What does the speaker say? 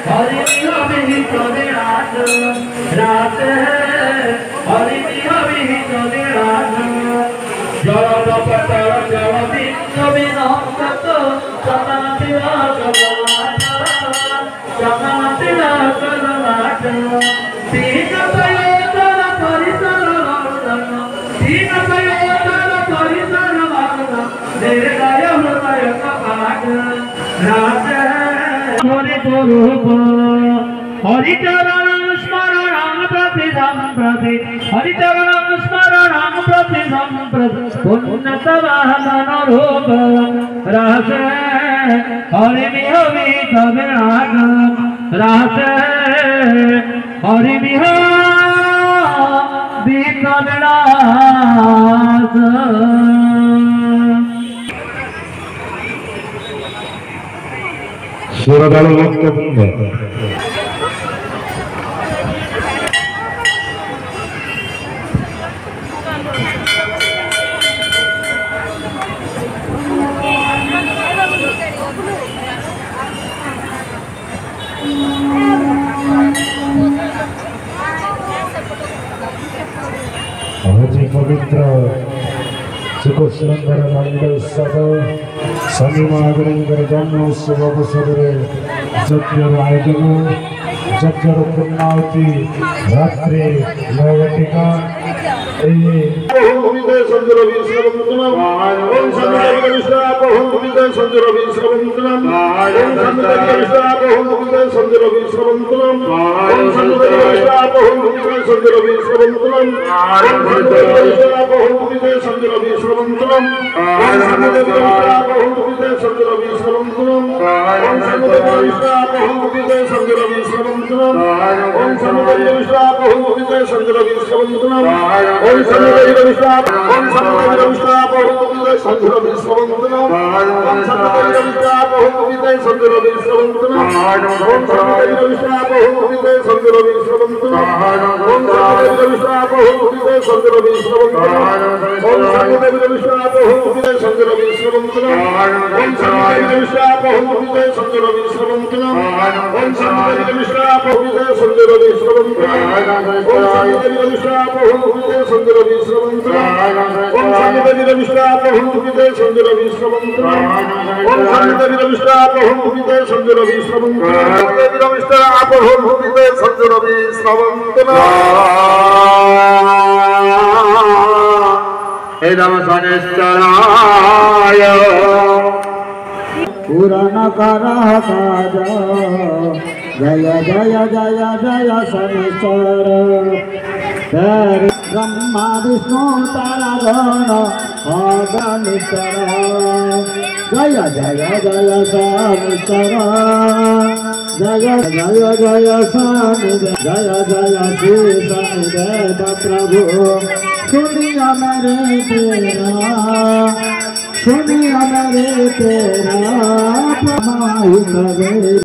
हरि विहित विराज रात है हरि विहित विराज जल पटल जल बिंदु विनोद सतन तिलक सतन तिलक तीन पयोधर परिसर तीन पयोधर परिसर निर्दय हृदय कपाट राज हरि स्वरूप हरिचरण स्मरण प्रति संप्रति हरिचरण स्मरण प्रति संप्रति उन्नत वाहन रूप रस हरि विहित विराज रस हरि विहित विराज সুরদল ভক্তবৃন্দ আজি পবিত্র সুখ সুন্দর নন্দ উৎসব शनि महावीर जन्म उत्सव अवसर यज्ञर आयोजन यज्ञर पूर्णाहुति रात्रि नवघटिका पुराण करा काज जय जय जय जय शनिश्चर ब्रह्मा विष्णु तारा गण अगणिश्चर जय जय जय शनिश्चर जय जय जय शनि जय जय श्री शनिदेव प्रभु सुनिया मेरे तेरा प्रमाहित